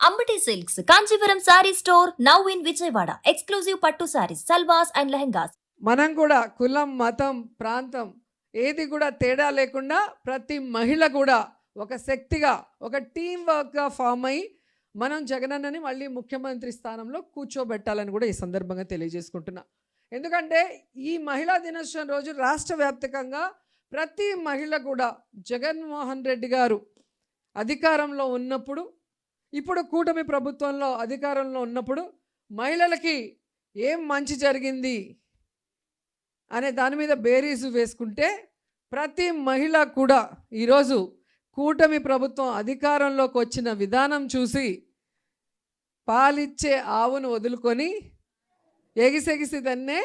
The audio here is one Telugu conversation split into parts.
Ambati Silks, Kanchipuram Saree Store, now in Vijayawada. Exclusive Pattu Sarees, Salwas and Lehengas. మనం కూడా కులం మతం ప్రాంతం ఏది కూడా తేడా లేకుండా ప్రతి మహిళ కూడా ఒక శక్తిగా ఒక టీం వర్క్గా ఫామ్ అయ్యి మనం జగనన్నని మళ్ళీ ముఖ్యమంత్రి స్థానంలో కూర్చోబెట్టాలని కూడా ఈ సందర్భంగా తెలియజేసుకుంటున్నా. ఎందుకంటే ఈ మహిళా దినోత్సవం రోజు రాష్ట్ర వ్యాప్తంగా ప్రతి మహిళ కూడా జగన్మోహన్ రెడ్డి గారు అధికారంలో ఉన్నప్పుడు, ఇప్పుడు కూటమి ప్రభుత్వంలో అధికారంలో ఉన్నప్పుడు మహిళలకి ఏం మంచి జరిగింది అనే దాని మీద బేరీజు వేసుకుంటే ప్రతి మహిళ కూడా ఈరోజు కూటమి ప్రభుత్వం అధికారంలోకి వచ్చిన విధానం చూసి పాలిచ్చే ఆవును వదులుకొని ఎగిసెగిసి దాన్నే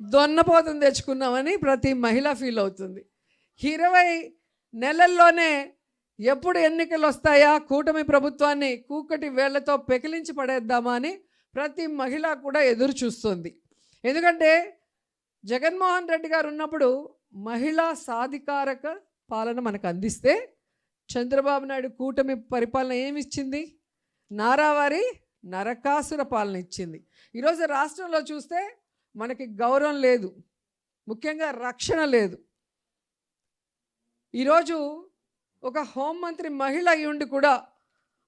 దొన్నపోతం తెచ్చుకున్నామని ప్రతి మహిళ ఫీల్ అవుతుంది. 20 నెలల్లోనే ఎప్పుడు ఎన్నికలు వస్తాయా, కూటమి ప్రభుత్వాన్ని కూకటి వేళ్లతో పెకిలించి పడేద్దామా అని ప్రతి మహిళ కూడా ఎదురు చూస్తుంది. ఎందుకంటే జగన్మోహన్ రెడ్డి గారు ఉన్నప్పుడు మహిళా సాధికారక పాలన మనకు అందిస్తే, చంద్రబాబు నాయుడు కూటమి పరిపాలన ఏమి ఇచ్చింది? నారావారి నరకాసుర పాలన ఇచ్చింది. ఈరోజు రాష్ట్రంలో చూస్తే మనకి గౌరవం లేదు, ముఖ్యంగా రక్షణ లేదు. ఈరోజు ఒక హోంమంత్రి మహిళ అయి ఉండి కూడా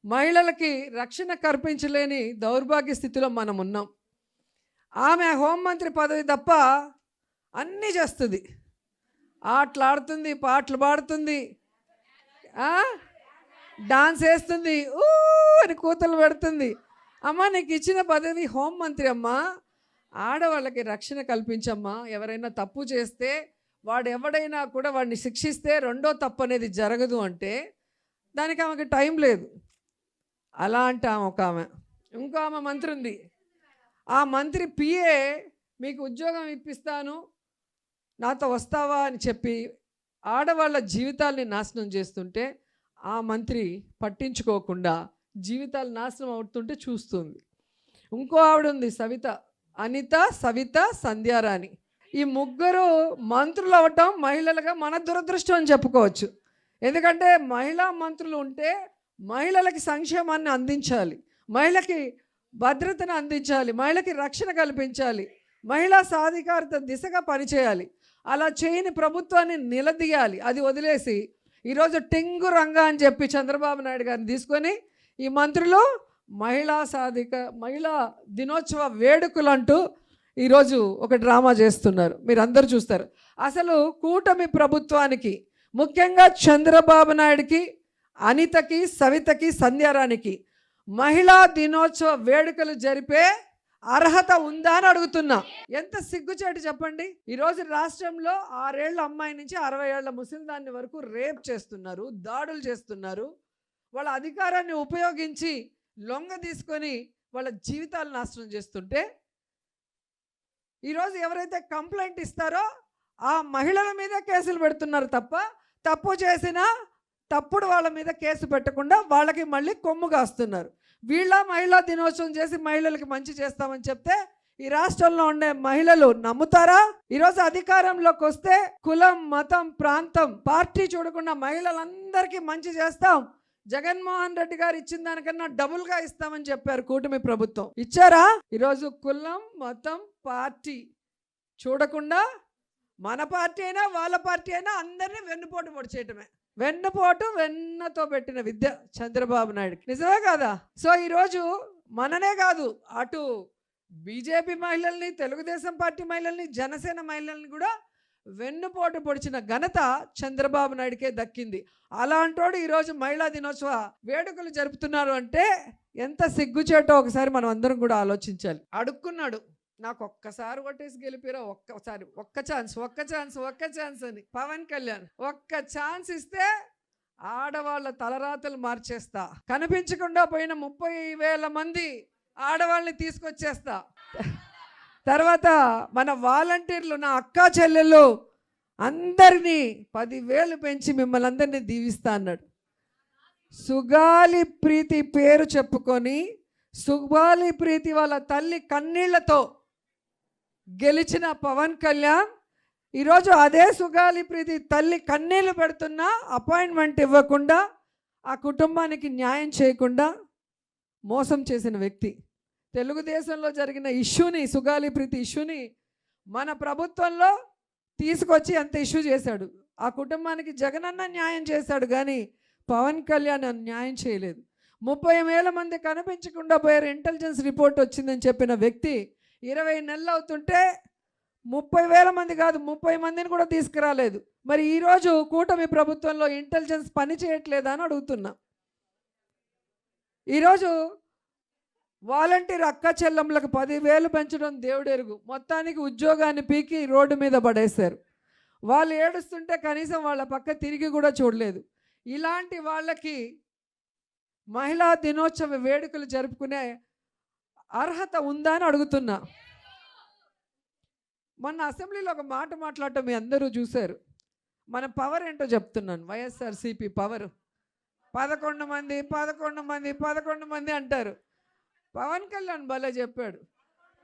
మహిళలకి రక్షణ కల్పించలేని దౌర్భాగ్య స్థితిలో మనం ఉన్నాం. ఆమె హోంమంత్రి పదవి తప్ప అన్నీ చేస్తుంది. ఆటలాడుతుంది, పాటలు పాడుతుంది, డాన్స్ వేస్తుంది, అని కూతలు పెడుతుంది. అమ్మ, నీకు ఇచ్చిన పదవి హోంమంత్రి అమ్మా, ఆడవాళ్ళకి రక్షణ కల్పించమ్మా. ఎవరైనా తప్పు చేస్తే వాడు ఎవడైనా కూడా వాడిని శిక్షిస్తే రెండో తప్పు అనేది జరగదు అంటే దానికి ఆమెకి టైం లేదు. అలా అంటే ఇంకో ఆమె మంత్రి ఉంది. ఆ మంత్రి పిఏ మీకు ఉద్యోగం ఇప్పిస్తాను, నాతో వస్తావా అని చెప్పి ఆడవాళ్ళ జీవితాల్ని నాశనం చేస్తుంటే ఆ మంత్రి పట్టించుకోకుండా జీవితాలు నాశనం అవుతుంటే చూస్తుంది. ఇంకో ఆవిడ ఉంది, అనిత, సవిత, సంధ్యారాణి. ఈ ముగ్గురు మంత్రులు అవ్వటం మహిళలుగా మన దురదృష్టం అని చెప్పుకోవచ్చు. ఎందుకంటే మహిళా మంత్రులు ఉంటే మహిళలకి సంక్షేమాన్ని అందించాలి, మహిళకి భద్రతను అందించాలి, మహిళకి రక్షణ కల్పించాలి, మహిళా సాధికారత దిశగా పనిచేయాలి. అలా చేయని ప్రభుత్వాన్ని నిలదీయాలి. అది వదిలేసి ఈరోజు టింగు రంగా అని చెప్పి చంద్రబాబు నాయుడు గారిని తీసుకొని ఈ మంత్రులు మహిళా దినోత్సవ వేడుకలు అంటూ ఈరోజు ఒక డ్రామా చేస్తున్నారు. మీరు అందరూ చూస్తారు. అసలు కూటమి ప్రభుత్వానికి, ముఖ్యంగా చంద్రబాబు నాయుడికి, అనితకి, సవితకి, సంధ్యారానికి మహిళా దినోత్సవ వేడుకలు జరిపే అర్హత ఉందా అని అడుగుతున్నా. ఎంత సిగ్గుచేటు చెప్పండి. ఈరోజు రాష్ట్రంలో 6 ఏళ్ల అమ్మాయి నుంచి 60 ఏళ్ల ముసలిదాన్ని వరకు రేప్ చేస్తున్నారు, దాడులు చేస్తున్నారు. వాళ్ళ అధికారాన్ని ఉపయోగించి లొంగ తీసుకొని వాళ్ళ జీవితాలు నాశనం చేస్తుంటే ఈరోజు ఎవరైతే కంప్లైంట్ ఇస్తారో ఆ మహిళల మీద కేసులు పెడుతున్నారు తప్ప, తప్పు చేసినా తప్పుడు వాళ్ళ మీద కేసు పెట్టకుండా వాళ్ళకి మళ్ళీ కొమ్ము కాస్తున్నారు. వీళ్ళ మహిళా దినోత్సవం చేసి మహిళలకి మంచి చేస్తామని చెప్తే ఈ రాష్ట్రంలో ఉండే మహిళలు నమ్ముతారా? ఈరోజు అధికారంలోకి వస్తే కులం, మతం, ప్రాంతం, పార్టీ చూడకుండా మహిళలందరికీ మంచి చేస్తాం, జగన్మోహన్ రెడ్డి గారు ఇచ్చిన దానికన్నా డబుల్గా ఇస్తామని చెప్పారు కూటమి ప్రభుత్వం. ఇచ్చారా? ఈరోజు కులం, మతం, పార్టీ చూడకుండా మన పార్టీ అయినా వాళ్ళ పార్టీ అయినా అందరినీ వెన్నుపోటు పొడిచేయటమే. వెన్నతో పెట్టిన విద్య చంద్రబాబు నాయుడుకి. నిజమే కాదా? సో ఈరోజు మననే కాదు, అటు బీజేపీ మహిళల్ని, తెలుగుదేశం పార్టీ మహిళల్ని, జనసేన మహిళల్ని కూడా వెన్నుపోటు పొడిచిన ఘనత చంద్రబాబు నాయుడికే దక్కింది. అలాంటోడు ఈరోజు మహిళా దినోత్సవ వేడుకలు జరుపుతున్నారు అంటే ఎంత సిగ్గుచేటో ఒకసారి మనం అందరం కూడా ఆలోచించాలి. అడుక్కున్నాడు, నాకు ఒక్కసారి కొట్టేసి గెలిపిరా, ఒక్క ఛాన్స్ అని పవన్ కళ్యాణ్. ఒక్క ఛాన్స్ ఇస్తే ఆడవాళ్ళ తలరాతలు మార్చేస్తా, కనిపించకుండా పోయిన 30,000 మంది ఆడవాళ్ళని తీసుకొచ్చేస్తా, తర్వాత మన వాలంటీర్లు, నా అక్కా చెల్లెళ్ళు అందరినీ 10,000 పెంచి మిమ్మల్ని అందరినీ దీవిస్తా అన్నాడు. సుగాలి ప్రీతి పేరు చెప్పుకొని సుగాలి ప్రీతి వాళ్ళ తల్లి కన్నీళ్లతో గెలిచిన పవన్ కళ్యాణ్ ఈరోజు అదే సుగాలి ప్రీతి తల్లి కన్నీళ్లు పెడుతున్నా అపాయింట్మెంట్ ఇవ్వకుండా ఆ కుటుంబానికి న్యాయం చేయకుండా మోసం చేసిన వ్యక్తి. తెలుగుదేశంలో జరిగిన ఇష్యూని, సుగాలి ప్రీతి ఇష్యూని మన ప్రభుత్వంలో తీసుకొచ్చి అంత ఇష్యూ చేశాడు. ఆ కుటుంబానికి జగనన్న న్యాయం చేశాడు, కానీ పవన్ కళ్యాణ్ న్యాయం చేయలేదు. 30,000 మంది కనిపించకుండా పోయారు, ఇంటెలిజెన్స్ రిపోర్ట్ వచ్చిందని చెప్పిన వ్యక్తి 20 నెలలు అవుతుంటే 30,000 మంది కాదు, 30 మందిని కూడా తీసుకురాలేదు. మరి ఈరోజు కూటమి ప్రభుత్వంలో ఇంటెలిజెన్స్ పని చేయట్లేదా అని అడుగుతున్నా. ఈరోజు వాలంటీర్ అక్క చెల్లెమ్మలకు 10,000 పెంచడం దేవుడెరుగు, మొత్తానికి ఉద్యోగాన్ని పీకి రోడ్డు మీద పడేశారు. వాళ్ళు ఏడుస్తుంటే కనీసం వాళ్ళ పక్క తిరిగి కూడా చూడలేదు. ఇలాంటి వాళ్ళకి మహిళా దినోత్సవ వేడుకలు జరుపుకునే అర్హత ఉందా అని అడుగుతున్నా. మొన్న అసెంబ్లీలో ఒక మాట మాట్లాడటం మీ అందరూ చూశారు. మన పవర్ ఏంటో చెప్తున్నాను. వైఎస్ఆర్సీపీ పవర్ 11 మంది 11 మంది 11 మంది అంటారు. పవన్ కళ్యాణ్ భలే చెప్పాడు,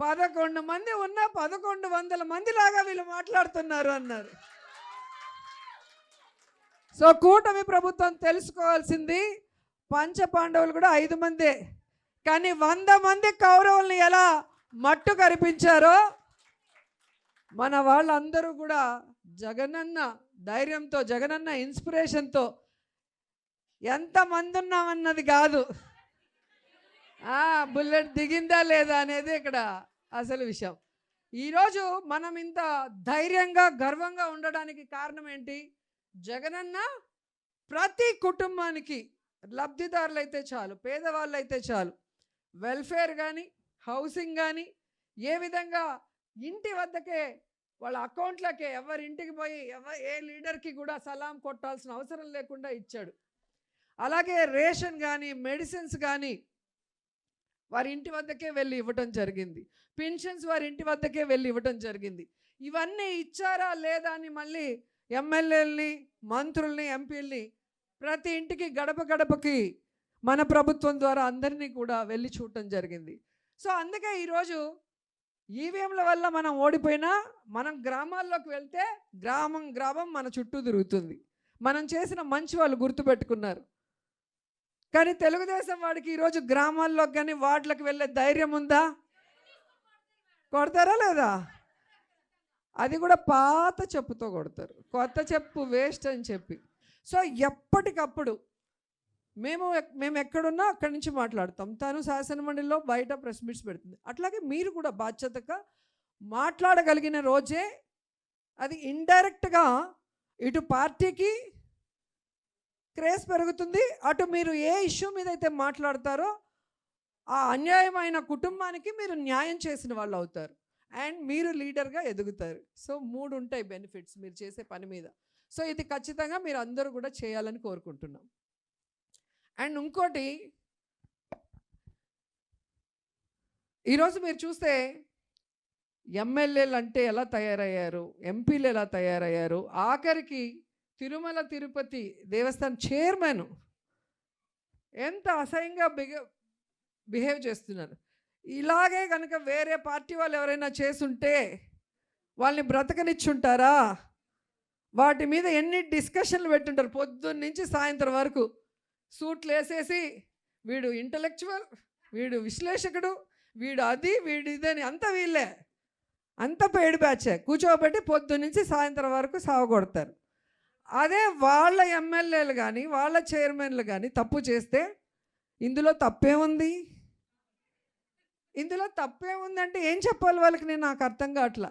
11 మంది ఉన్నా 1100 మంది లాగా వీళ్ళు మాట్లాడుతున్నారు అన్నారు. సో కూటమి ప్రభుత్వం తెలుసుకోవాల్సింది, పంచ పాండవులు కూడా 5 మందే, కానీ 100 మంది కౌరవుల్ని ఎలా మట్టు కరిపించారో మన వాళ్ళందరూ కూడా జగనన్న ధైర్యంతో, జగనన్న ఇన్స్పిరేషన్తో ఎంతమంది ఉన్నామన్నది కాదు, బుల్లెట్ దిగిందా లేదా అనేది ఇక్కడ అసలు విషయం. ఈరోజు మనం ఇంత ధైర్యంగా గర్వంగా ఉండడానికి కారణం ఏంటి? జగనన్న ప్రతి కుటుంబానికి, లబ్ధిదారులు అయితే చాలు, పేదవాళ్ళు అయితే చాలు, వెల్ఫేర్ కానీ హౌసింగ్ కానీ ఏ విధంగా ఇంటి వద్దకే వాళ్ళ అకౌంట్లకే, ఎవరి ఇంటికి పోయి ఏ లీడర్కి కూడా సలాం కొట్టాల్సిన అవసరం లేకుండా ఇచ్చాడు. అలాగే రేషన్ కానీ మెడిసిన్స్ కానీ వారి ఇంటి వద్దకే వెళ్ళి ఇవ్వటం జరిగింది. పెన్షన్స్ వారి ఇంటి వద్దకే వెళ్ళి ఇవ్వటం జరిగింది. ఇవన్నీ ఇచ్చారా లేదా అని మళ్ళీ ఎమ్మెల్యేలని, మంత్రుల్ని, ఎంపీల్ని ప్రతి ఇంటికి గడప గడపకి మన ప్రభుత్వం ద్వారా అందరినీ కూడా వెళ్ళి చూడటం జరిగింది. సో అందుకే ఈరోజు ఈవీఎంల వల్ల మనం ఓడిపోయినా మనం గ్రామాల్లోకి వెళ్తే గ్రామం గ్రామం మన చుట్టూ తిరుగుతుంది. మనం చేసిన మంచి వాళ్ళు గుర్తుపెట్టుకున్నారు. కానీ తెలుగుదేశం వాడికి ఈరోజు గ్రామాల్లోకి కానీ వార్డులకు వెళ్ళే ధైర్యం ఉందా? కొడతారా లేదా? అది కూడా పాత చెప్పుతో కొడతారు, కొత్త చెప్పు వేస్ట్ అని చెప్పి. సో ఎప్పటికప్పుడు మేము ఎక్కడున్నా అక్కడి నుంచి మాట్లాడతాం. తను శాసనమండలిలో బయట ప్రెస్ మీట్స్ పెడుతుంది. అట్లాగే మీరు కూడా బాధ్యతగా మాట్లాడగలిగిన రోజే అది ఇండైరెక్ట్గా ఇటు పార్టీకి క్రేజ్ పెరుగుతుంది, అటు మీరు ఏ ఇష్యూ మీద అయితే మాట్లాడతారో ఆ అన్యాయమైన కుటుంబానికి మీరు న్యాయం చేసిన వాళ్ళు అవుతారు, అండ్ మీరు లీడర్గా ఎదుగుతారు. సో 3 ఉంటాయి బెనిఫిట్స్ మీరు చేసే పని మీద. సో ఇది ఖచ్చితంగా మీరు అందరూ కూడా చేయాలని కోరుకుంటున్నాం. అండ్ ఇంకోటి, ఈరోజు మీరు చూస్తే ఎమ్మెల్యేలు అంటే ఎలా తయారయ్యారు, ఎంపీలు ఎలా తయారయ్యారు, ఆఖరికి తిరుమల తిరుపతి దేవస్థానం చైర్మన్ ఎంత అసహ్యంగా బిహేవ్ చేస్తున్నారు. ఇలాగే కనుక వేరే పార్టీ వాళ్ళు ఎవరైనా చేసుంటే వాళ్ళని బ్రతకనిచ్చుంటారా? వాటి మీద ఎన్ని డిస్కషన్లు పెట్టుంటారు పొద్దున్న నుంచి సాయంత్రం వరకు. సూట్లు వేసేసి వీడు ఇంటలెక్చువల్, వీడు విశ్లేషకుడు, వీడు అది, వీడు ఇదని, అంతా వీళ్ళే, అంత పెయిడ్ బ్యాచే కూర్చోబెట్టి పొద్దున్న నుంచి సాయంత్రం వరకు సావగొడతారు. అదే వాళ్ళ ఎమ్మెల్యేలు కానీ వాళ్ళ చైర్మన్లు కానీ తప్పు చేస్తే ఇందులో తప్పేముంది? ఇందులో తప్పేముందంటే ఏం చెప్పాలి వాళ్ళకి? నాకు అర్థం కావట్లా.